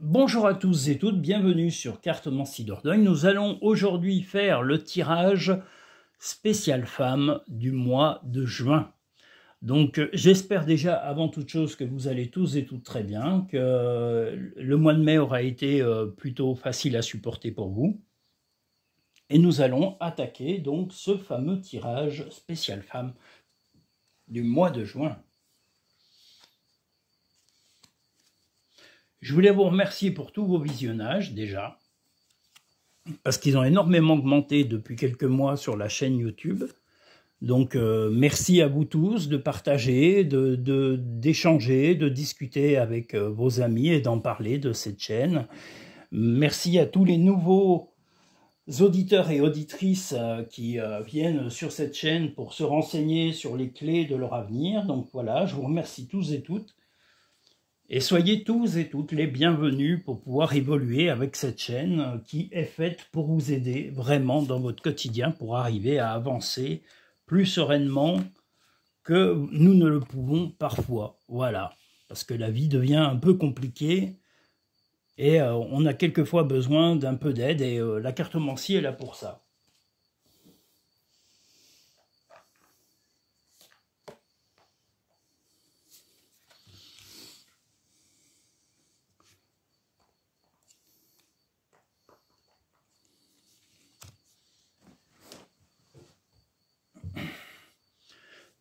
Bonjour à tous et toutes, bienvenue sur Cartomancie Dordogne. Nous allons aujourd'hui faire le tirage spécial femme du mois de juin. Donc j'espère déjà avant toute chose que vous allez tous et toutes très bien, que le mois de mai aura été plutôt facile à supporter pour vous. Et nous allons attaquer donc ce fameux tirage spécial femme du mois de juin. Je voulais vous remercier pour tous vos visionnages déjà, parce qu'ils ont énormément augmenté depuis quelques mois sur la chaîne YouTube. Donc merci à vous tous de partager, d'échanger, de discuter avec vos amis et d'en parler de cette chaîne. Merci à tous les nouveaux auditeurs et auditrices qui viennent sur cette chaîne pour se renseigner sur les clés de leur avenir. Donc voilà, je vous remercie tous et toutes. Et soyez tous et toutes les bienvenus pour pouvoir évoluer avec cette chaîne qui est faite pour vous aider vraiment dans votre quotidien pour arriver à avancer plus sereinement que nous ne le pouvons parfois. Voilà, parce que la vie devient un peu compliquée et on a quelquefois besoin d'un peu d'aide et la cartomancie est là pour ça.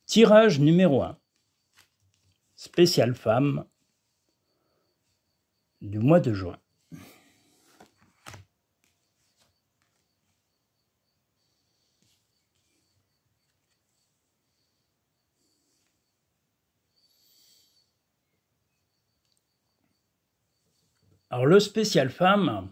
Tirage numéro 1, spécial femme du mois de juin. Alors le spécial femme,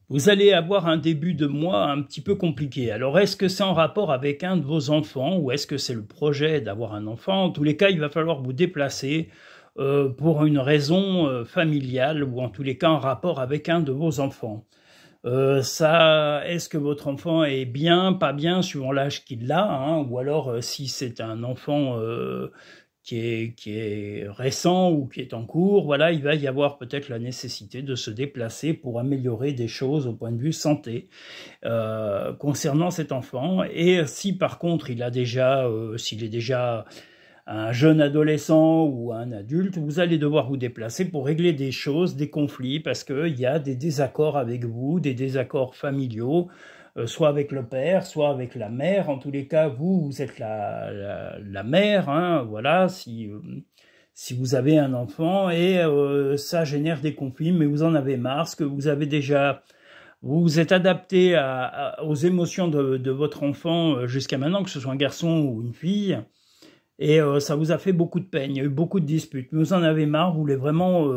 vous allez avoir un début de mois un petit peu compliqué. Alors, est-ce que c'est en rapport avec un de vos enfants ou est-ce que c'est le projet d'avoir un enfant? En tous les cas, il va falloir vous déplacer pour une raison familiale ou en tous les cas en rapport avec un de vos enfants. Est-ce que votre enfant est bien, pas bien, suivant l'âge qu'il a, hein, ou alors si c'est un enfant qui est récent ou qui est en cours, voilà, il va y avoir peut-être la nécessité de se déplacer pour améliorer des choses au point de vue santé concernant cet enfant. Et si par contre il a déjà, s'il est déjà un jeune adolescent ou un adulte, vous allez devoir vous déplacer pour régler des choses, des conflits, parce qu'il y a des désaccords avec vous, des désaccords familiaux, soit avec le père, soit avec la mère. En tous les cas, vous êtes la mère, hein, voilà, si vous avez un enfant, et ça génère des conflits, mais vous en avez marre, parce que vous avez déjà... Vous vous êtes adapté aux émotions de votre enfant jusqu'à maintenant, que ce soit un garçon ou une fille, et ça vous a fait beaucoup de peine, il y a eu beaucoup de disputes. Vous en avez marre, vous voulez vraiment...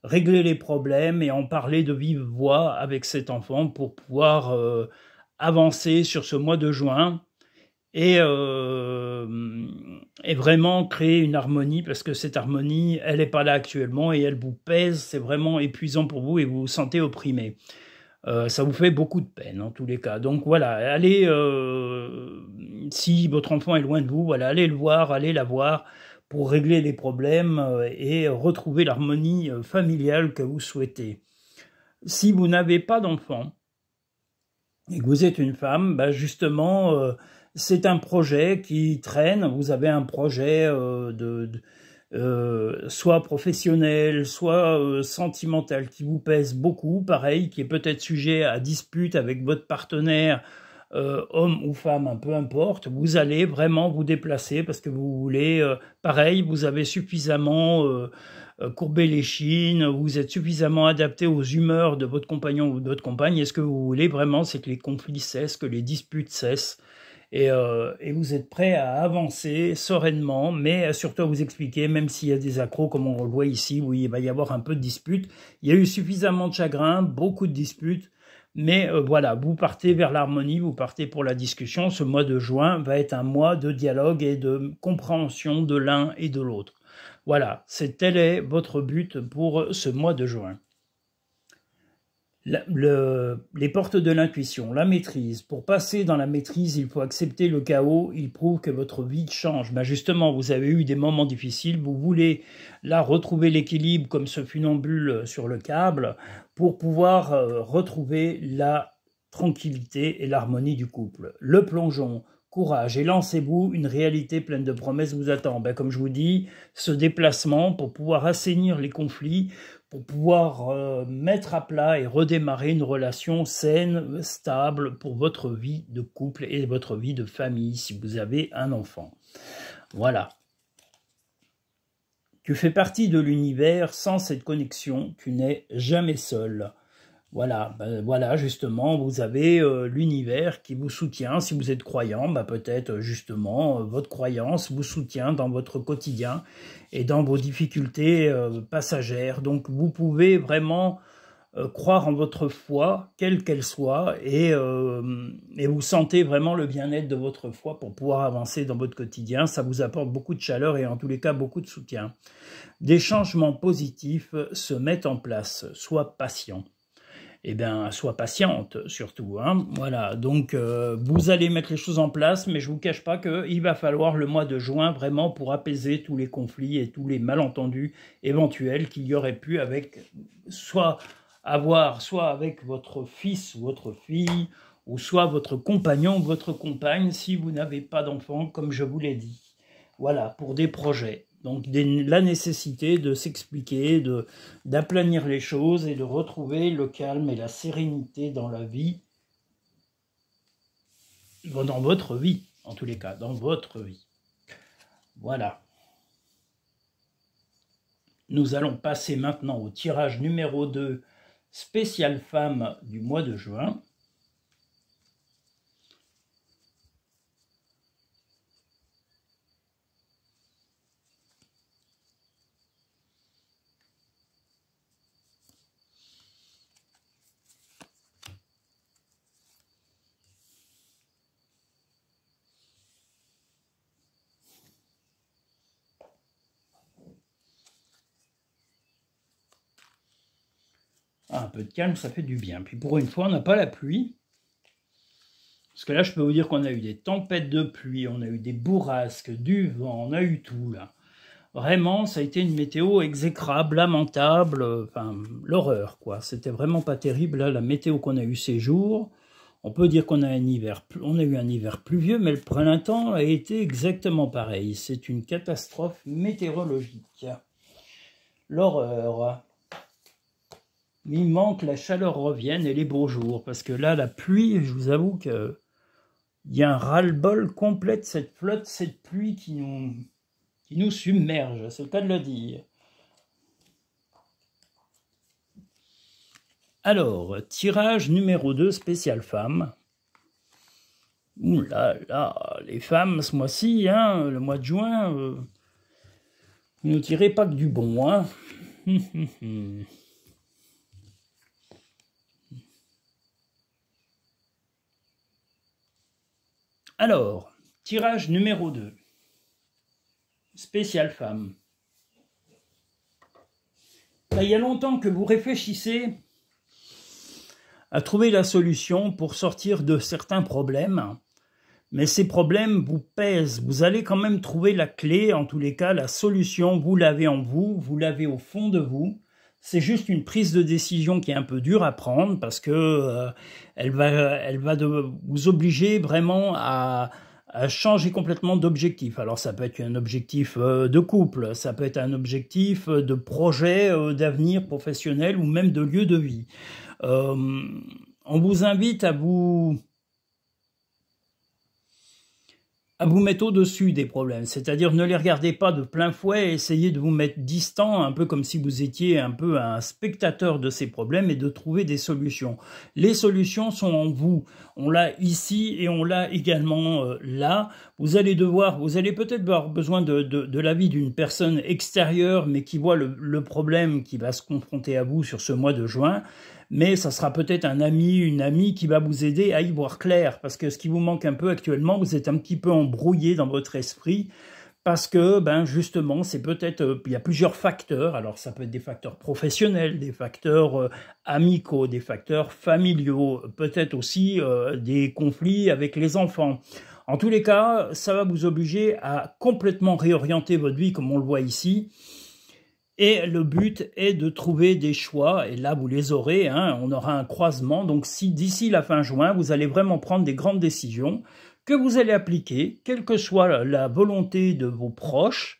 régler les problèmes et en parler de vive voix avec cet enfant pour pouvoir avancer sur ce mois de juin et vraiment créer une harmonie, parce que cette harmonie, elle n'est pas là actuellement et elle vous pèse, c'est vraiment épuisant pour vous et vous vous sentez opprimé. Ça vous fait beaucoup de peine en tous les cas. Donc voilà, allez, si votre enfant est loin de vous, voilà, allez le voir, allez la voir, pour régler les problèmes et retrouver l'harmonie familiale que vous souhaitez. Si vous n'avez pas d'enfant et que vous êtes une femme, bah justement, c'est un projet qui traîne. Vous avez un projet soit professionnel, soit sentimental, qui vous pèse beaucoup, pareil, qui est peut-être sujet à dispute avec votre partenaire, homme ou femme, peu importe, vous allez vraiment vous déplacer parce que vous voulez, pareil, vous avez suffisamment courbé les chines, vous êtes suffisamment adapté aux humeurs de votre compagnon ou de votre compagne, et ce que vous voulez vraiment, c'est que les conflits cessent, que les disputes cessent, et vous êtes prêt à avancer sereinement, mais surtout à vous expliquer, même s'il y a des accros, comme on le voit ici, où il va y avoir un peu de dispute, il y a eu suffisamment de chagrin, beaucoup de disputes, mais voilà, vous partez vers l'harmonie, vous partez pour la discussion. Ce mois de juin va être un mois de dialogue et de compréhension de l'un et de l'autre. Voilà, tel est votre but pour ce mois de juin. Les portes de l'intuition, la maîtrise. Pour passer dans la maîtrise, il faut accepter le chaos. Il prouve que votre vie change. Ben justement, vous avez eu des moments difficiles. Vous voulez là retrouver l'équilibre comme ce funambule sur le câble pour pouvoir retrouver la tranquillité et l'harmonie du couple. Le plongeon. Courage et lancez-vous, une réalité pleine de promesses vous attend. Ben, comme je vous dis, ce déplacement pour pouvoir assainir les conflits, pour pouvoir mettre à plat et redémarrer une relation saine, stable pour votre vie de couple et votre vie de famille si vous avez un enfant. Voilà. Tu fais partie de l'univers, sans cette connexion, tu n'es jamais seul. Voilà, ben voilà, justement, vous avez l'univers qui vous soutient. Si vous êtes croyant, ben peut-être justement votre croyance vous soutient dans votre quotidien et dans vos difficultés passagères. Donc vous pouvez vraiment croire en votre foi, quelle qu'elle soit, et vous sentez vraiment le bien-être de votre foi pour pouvoir avancer dans votre quotidien. Ça vous apporte beaucoup de chaleur et en tous les cas beaucoup de soutien. Des changements positifs se mettent en place. Sois patient. Eh bien, sois patiente, surtout. Hein. Voilà, donc vous allez mettre les choses en place, mais je ne vous cache pas qu'il va falloir le mois de juin vraiment pour apaiser tous les conflits et tous les malentendus éventuels qu'il y aurait pu avec, soit avec votre fils ou votre fille, ou soit votre compagnon ou votre compagne, si vous n'avez pas d'enfant, comme je vous l'ai dit. Voilà, pour des projets. Donc la nécessité de s'expliquer, d'aplanir les choses et de retrouver le calme et la sérénité dans la vie, dans votre vie, en tous les cas, dans votre vie. Voilà. Nous allons passer maintenant au tirage numéro 2, spécial femme du mois de juin. Ah, un peu de calme, ça fait du bien. Puis pour une fois, on n'a pas la pluie. Parce que là, je peux vous dire qu'on a eu des tempêtes de pluie, on a eu des bourrasques, du vent, on a eu tout là. Vraiment, ça a été une météo exécrable, lamentable, enfin, l'horreur, quoi. C'était vraiment pas terrible, là, la météo qu'on a eu ces jours. On peut dire qu'on a eu un hiver pluvieux, mais le printemps a été exactement pareil. C'est une catastrophe météorologique. L'horreur. Il manque que la chaleur revienne et les beaux jours, parce que là, la pluie, je vous avoue que il y a un ras-le-bol complet de cette flotte, cette pluie qui nous submerge, c'est le cas de le dire. Alors, tirage numéro 2, spécial femme. Ouh là là, les femmes, ce mois-ci, hein, le mois de juin, vous ne tirez pas que du bon, hein. Alors, tirage numéro 2, spécial femme. Là, il y a longtemps que vous réfléchissez à trouver la solution pour sortir de certains problèmes, mais ces problèmes vous pèsent. Vous allez quand même trouver la clé, en tous les cas, la solution, vous l'avez en vous, vous l'avez au fond de vous. C'est juste une prise de décision qui est un peu dure à prendre parce que elle va vous obliger vraiment à changer complètement d'objectif. Alors ça peut être un objectif de couple, ça peut être un objectif de projet d'avenir professionnel ou même de lieu de vie. On vous invite à vous mettre au-dessus des problèmes, c'est-à-dire ne les regardez pas de plein fouet, essayez de vous mettre distant, un peu comme si vous étiez un peu un spectateur de ces problèmes et de trouver des solutions. Les solutions sont en vous, on l'a ici et on l'a également là. Vous allez peut-être avoir besoin de l'avis d'une personne extérieure, mais qui voit le problème qui va se confronter à vous sur ce mois de juin. Mais ça sera peut-être un ami, une amie qui va vous aider à y voir clair, parce que ce qui vous manque un peu actuellement, vous êtes un petit peu embrouillé dans votre esprit parce que, ben justement, c'est peut-être, il y a plusieurs facteurs. Alors, ça peut être des facteurs professionnels, des facteurs amicaux, des facteurs familiaux, peut-être aussi des conflits avec les enfants. En tous les cas, ça va vous obliger à complètement réorienter votre vie, comme on le voit ici. Et le but est de trouver des choix, et là vous les aurez, hein, on aura un croisement. Donc si d'ici la fin juin, vous allez vraiment prendre des grandes décisions que vous allez appliquer, quelle que soit la volonté de vos proches,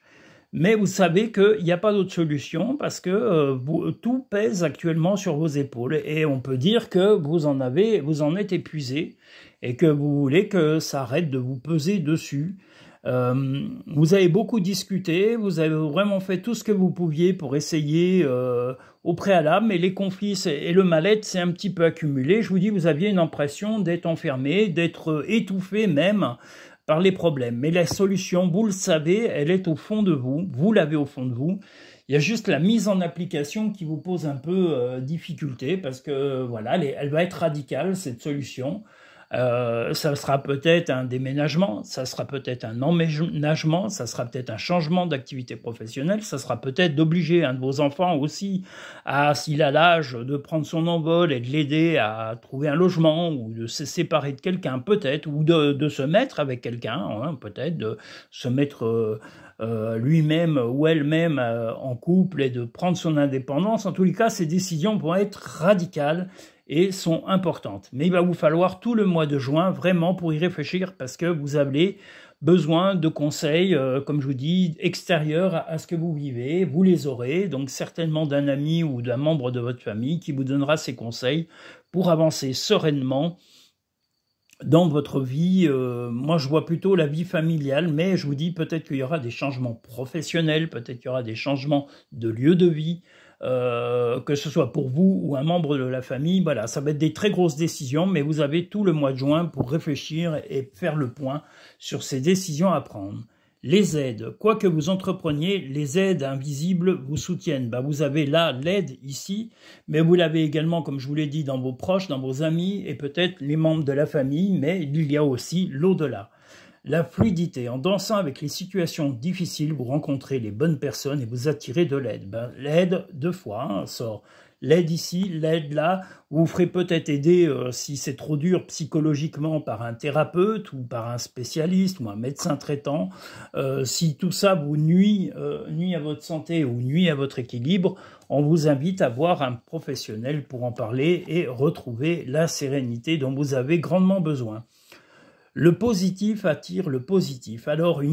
mais vous savez qu'il n'y a pas d'autre solution parce que tout pèse actuellement sur vos épaules et on peut dire que vous en êtes épuisé et que vous voulez que ça arrête de vous peser dessus. Vous avez beaucoup discuté, vous avez vraiment fait tout ce que vous pouviez pour essayer au préalable, mais les conflits et le mal-être s'est un petit peu accumulé. Je vous dis, vous aviez une impression d'être enfermé, d'être étouffé même par les problèmes. Mais la solution, vous le savez, elle est au fond de vous, vous l'avez au fond de vous. Il y a juste la mise en application qui vous pose un peu difficulté parce que voilà, elle va être radicale cette solution. Ça sera peut-être un déménagement, ça sera peut-être un emménagement, ça sera peut-être un changement d'activité professionnelle, ça sera peut-être d'obliger un de vos enfants aussi, s'il a l'âge, de prendre son envol et de l'aider à trouver un logement ou de se séparer de quelqu'un peut-être, ou de se mettre avec quelqu'un, hein, peut-être de se mettre lui-même ou elle-même en couple et de prendre son indépendance. En tous les cas, ces décisions vont être radicales et sont importantes. Mais il va vous falloir tout le mois de juin vraiment pour y réfléchir parce que vous avez besoin de conseils, comme je vous dis, extérieurs à ce que vous vivez. Vous les aurez, donc certainement d'un ami ou d'un membre de votre famille qui vous donnera ces conseils pour avancer sereinement dans votre vie. Moi, je vois plutôt la vie familiale, mais je vous dis peut-être qu'il y aura des changements professionnels, peut-être qu'il y aura des changements de lieu de vie, que ce soit pour vous ou un membre de la famille. Voilà, ça va être des très grosses décisions, mais vous avez tout le mois de juin pour réfléchir et faire le point sur ces décisions à prendre. Les aides, quoi que vous entrepreniez, les aides invisibles vous soutiennent. Ben, vous avez là l'aide ici, mais vous l'avez également, comme je vous l'ai dit, dans vos proches, dans vos amis et peut-être les membres de la famille, mais il y a aussi l'au-delà. La fluidité, en dansant avec les situations difficiles, vous rencontrez les bonnes personnes et vous attirez de l'aide. Ben, l'aide, deux fois, hein, sort. L'aide ici, l'aide là, vous ferez peut-être aider si c'est trop dur psychologiquement par un thérapeute ou par un spécialiste ou un médecin traitant. Si tout ça vous nuit à votre santé ou nuit à votre équilibre, on vous invite à voir un professionnel pour en parler et retrouver la sérénité dont vous avez grandement besoin. Le positif attire le positif, alors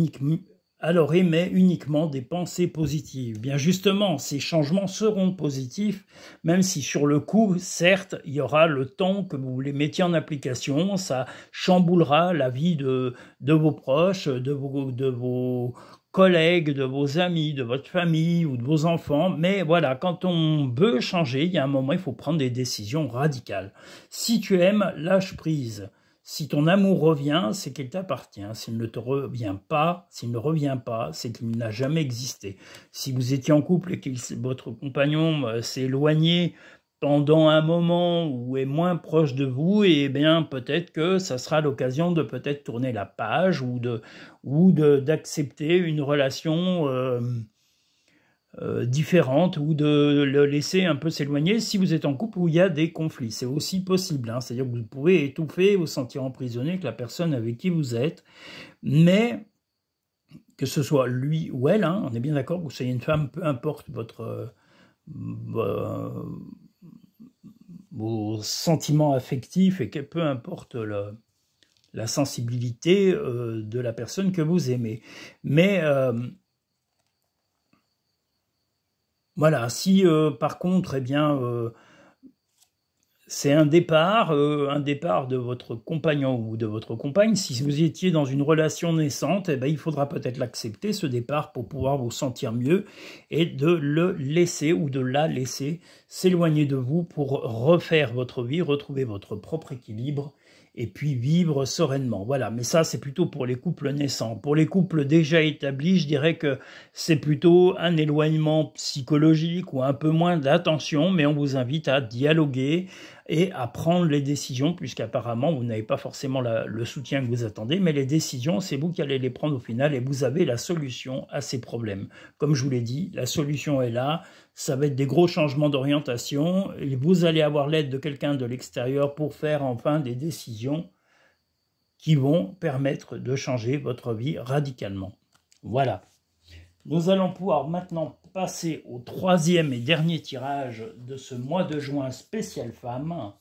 émet uniquement des pensées positives. Bien justement, ces changements seront positifs, même si sur le coup, certes, il y aura le temps que vous les mettiez en application, ça chamboulera la vie de vos proches, de vos collègues, de vos amis, de votre famille ou de vos enfants, mais voilà, quand on veut changer, il y a un moment, il faut prendre des décisions radicales. Si tu aimes, lâche prise. Si ton amour revient, c'est qu'il t'appartient. S'il ne revient pas, c'est qu'il n'a jamais existé. Si vous étiez en couple et que votre compagnon s'est éloigné pendant un moment ou est moins proche de vous, eh bien peut-être que ça sera l'occasion de peut-être tourner la page ou d'accepter une relation différente ou de le laisser un peu s'éloigner si vous êtes en couple où il y a des conflits. C'est aussi possible, hein. C'est-à-dire que vous pouvez étouffer, vous sentir emprisonné avec la personne avec qui vous êtes, mais que ce soit lui ou elle, hein, on est bien d'accord, que vous soyez une femme, peu importe vos sentiments affectifs et que peu importe la sensibilité de la personne que vous aimez. Mais voilà, si par contre, eh bien, c'est un départ de votre compagnon ou de votre compagne, si vous étiez dans une relation naissante, eh bien, il faudra peut-être l'accepter, ce départ, pour pouvoir vous sentir mieux et de le laisser ou de la laisser s'éloigner de vous pour refaire votre vie, retrouver votre propre équilibre et puis vivre sereinement. Voilà, mais ça, c'est plutôt pour les couples naissants. Pour les couples déjà établis, je dirais que c'est plutôt un éloignement psychologique ou un peu moins d'attention, mais on vous invite à dialoguer et à prendre les décisions, puisqu'apparemment vous n'avez pas forcément le soutien que vous attendez, mais les décisions, c'est vous qui allez les prendre au final et vous avez la solution à ces problèmes. Comme je vous l'ai dit, la solution est là, ça va être des gros changements d'orientation et vous allez avoir l'aide de quelqu'un de l'extérieur pour faire enfin des décisions qui vont permettre de changer votre vie radicalement. Voilà. Nous allons pouvoir maintenant passer au troisième et dernier tirage de ce mois de juin spécial femme.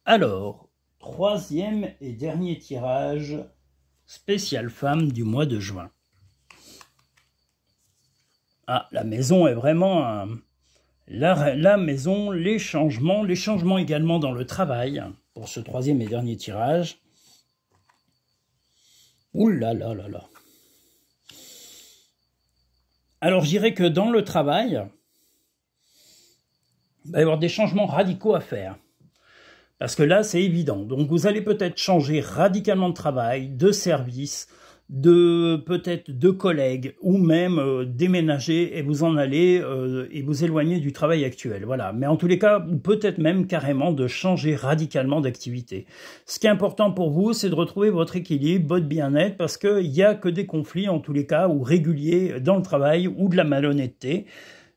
Alors, troisième et dernier tirage spécial femme du mois de juin. Ah, la maison est vraiment la maison, les changements également dans le travail pour ce troisième et dernier tirage. Ouh là là là là. Alors, je dirais que dans le travail, il va y avoir des changements radicaux à faire. Parce que là, c'est évident. Donc, vous allez peut-être changer radicalement de travail, de service, peut-être de collègues, ou même déménager et vous en aller et vous éloigner du travail actuel. Voilà. Mais en tous les cas, peut-être même carrément de changer radicalement d'activité. Ce qui est important pour vous, c'est de retrouver votre équilibre, votre bien-être, parce qu'il n'y a que des conflits, en tous les cas, ou réguliers dans le travail, ou de la malhonnêteté.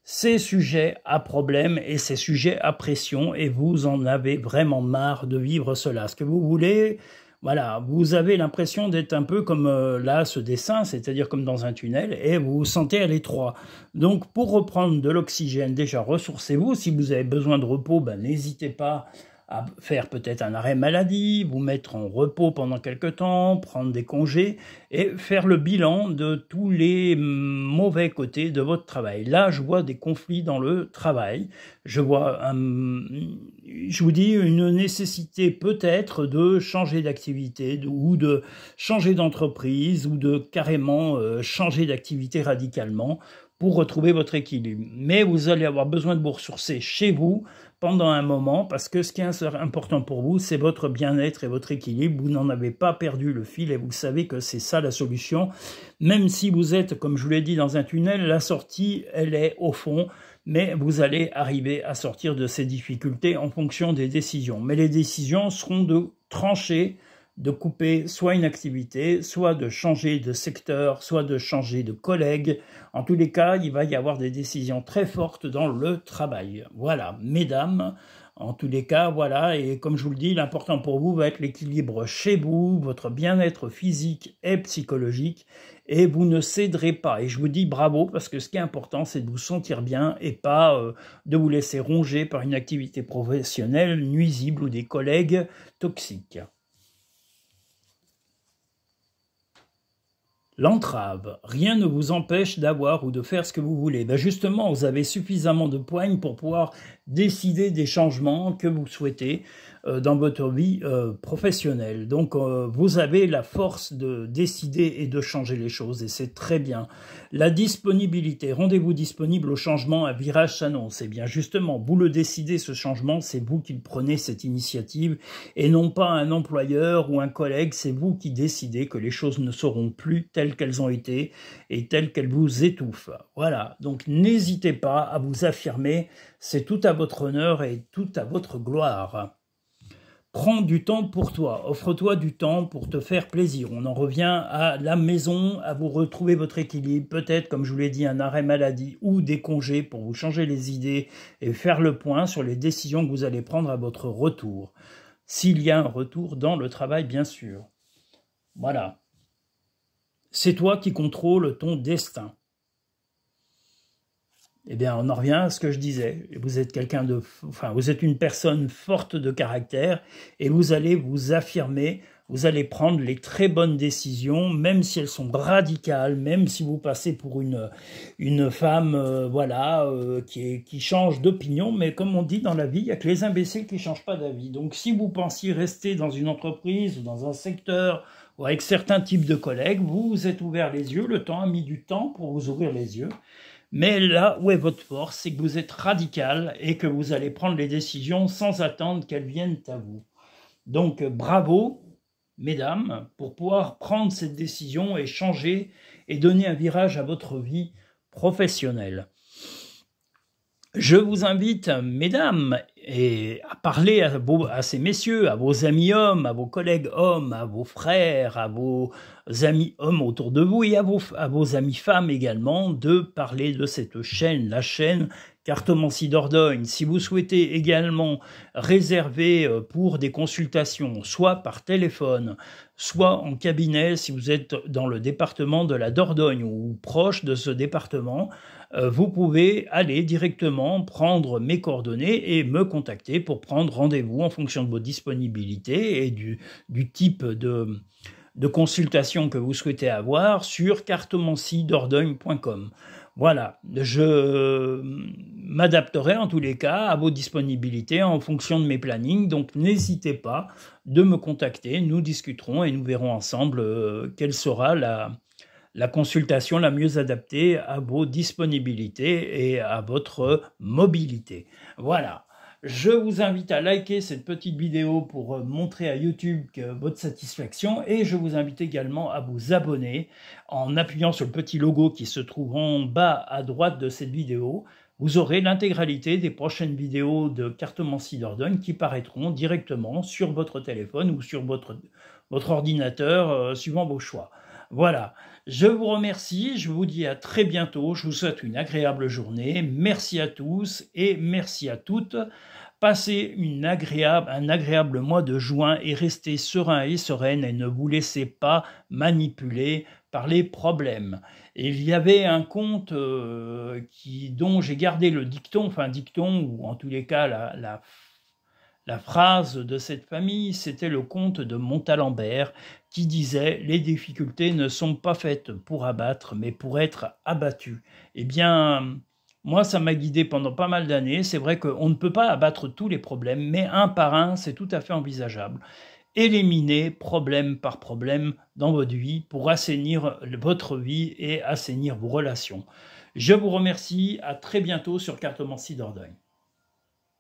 C'est sujet à problème et c'est sujet à pression et vous en avez vraiment marre de vivre cela. Ce que vous voulez, voilà, vous avez l'impression d'être un peu comme là, ce dessin, c'est-à-dire comme dans un tunnel et vous vous sentez à l'étroit. Donc pour reprendre de l'oxygène, déjà ressourcez-vous. Si vous avez besoin de repos, ben, n'hésitez pas à faire peut-être un arrêt maladie, vous mettre en repos pendant quelque temps, prendre des congés et faire le bilan de tous les mauvais côtés de votre travail. Là, je vois des conflits dans le travail. Je vois, je vous dis, une nécessité peut-être de changer d'activité ou de changer d'entreprise ou de carrément changer d'activité radicalement pour retrouver votre équilibre. Mais vous allez avoir besoin de vous ressourcer chez vous pendant un moment, parce que ce qui est important pour vous, c'est votre bien-être et votre équilibre. Vous n'en avez pas perdu le fil et vous savez que c'est ça la solution. Même si vous êtes, comme je vous l'ai dit, dans un tunnel, la sortie, elle est au fond, mais vous allez arriver à sortir de ces difficultés en fonction des décisions. Mais les décisions seront de trancher, de couper soit une activité, soit de changer de secteur, soit de changer de collègue. En tous les cas, il va y avoir des décisions très fortes dans le travail. Voilà, mesdames, en tous les cas, voilà, et comme je vous le dis, l'important pour vous va être l'équilibre chez vous, votre bien-être physique et psychologique, et vous ne céderez pas. Et je vous dis bravo, parce que ce qui est important, c'est de vous sentir bien et pas de vous laisser ronger par une activité professionnelle nuisible ou des collègues toxiques. L'entrave, rien ne vous empêche d'avoir ou de faire ce que vous voulez. Ben justement, vous avez suffisamment de poigne pour pouvoir décider des changements que vous souhaitez dans votre vie professionnelle. Donc, vous avez la force de décider et de changer les choses, et c'est très bien. La disponibilité, rendez-vous disponible au changement, un virage s'annonce. Eh bien, justement, vous le décidez, ce changement, c'est vous qui prenez cette initiative, et non pas un employeur ou un collègue, c'est vous qui décidez que les choses ne seront plus telles qu'elles ont été, et telles qu'elles vous étouffent. Voilà, donc n'hésitez pas à vous affirmer, c'est tout à votre honneur et tout à votre gloire. Prends du temps pour toi, offre-toi du temps pour te faire plaisir. On en revient à la maison, à vous retrouver votre équilibre, peut-être, comme je vous l'ai dit, un arrêt maladie ou des congés pour vous changer les idées et faire le point sur les décisions que vous allez prendre à votre retour. s'il y a un retour dans le travail, bien sûr. Voilà. C'est toi qui contrôles ton destin. Eh bien, on en revient à ce que je disais. Vous êtes vous êtes une personne forte de caractère et vous allez vous affirmer, vous allez prendre les très bonnes décisions, même si elles sont radicales, même si vous passez pour une femme, qui change d'opinion. Mais comme on dit dans la vie, il n'y a que les imbéciles qui ne changent pas d'avis. Donc, si vous pensiez rester dans une entreprise ou dans un secteur ou avec certains types de collègues, vous vous êtes ouvert les yeux. Le temps a mis du temps pour vous ouvrir les yeux. Mais là où est votre force, c'est que vous êtes radical et que vous allez prendre les décisions sans attendre qu'elles viennent à vous. Donc bravo, mesdames, pour pouvoir prendre cette décision et changer et donner un virage à votre vie professionnelle. Je vous invite, mesdames, à parler à ces messieurs, à vos amis hommes, à vos collègues hommes, à vos frères, à vos amis hommes autour de vous et à vos amis femmes également, de parler de cette chaîne, la chaîne Cartomancie Dordogne. Si vous souhaitez également réserver pour des consultations, soit par téléphone, soit en cabinet, si vous êtes dans le département de la Dordogne ou proche de ce département, vous pouvez aller directement prendre mes coordonnées et me contacter pour prendre rendez-vous en fonction de vos disponibilités et du type de consultation que vous souhaitez avoir sur cartomanciedordogne.com. Voilà, je m'adapterai en tous les cas à vos disponibilités en fonction de mes plannings, donc n'hésitez pas de me contacter, nous discuterons et nous verrons ensemble quelle sera la consultation la mieux adaptée à vos disponibilités et à votre mobilité. Voilà. Je vous invite à liker cette petite vidéo pour montrer à YouTube votre satisfaction et je vous invite également à vous abonner en appuyant sur le petit logo qui se trouve en bas à droite de cette vidéo. Vous aurez l'intégralité des prochaines vidéos de Cartomancie Dordogne qui paraîtront directement sur votre téléphone ou sur votre ordinateur, suivant vos choix. Voilà, je vous remercie, je vous dis à très bientôt, je vous souhaite une agréable journée, merci à tous et merci à toutes. Passez un agréable mois de juin et restez serein et sereine et ne vous laissez pas manipuler par les problèmes. Et il y avait un conte dont j'ai gardé le dicton, ou en tous les cas la phrase de cette famille, c'était le conte de Montalembert qui disait « Les difficultés ne sont pas faites pour abattre, mais pour être abattues ». Eh bien, moi, ça m'a guidé pendant pas mal d'années. C'est vrai qu'on ne peut pas abattre tous les problèmes, mais un par un, c'est tout à fait envisageable. Éliminez problème par problème dans votre vie pour assainir votre vie et assainir vos relations. Je vous remercie, à très bientôt sur Cartomancie Dordogne.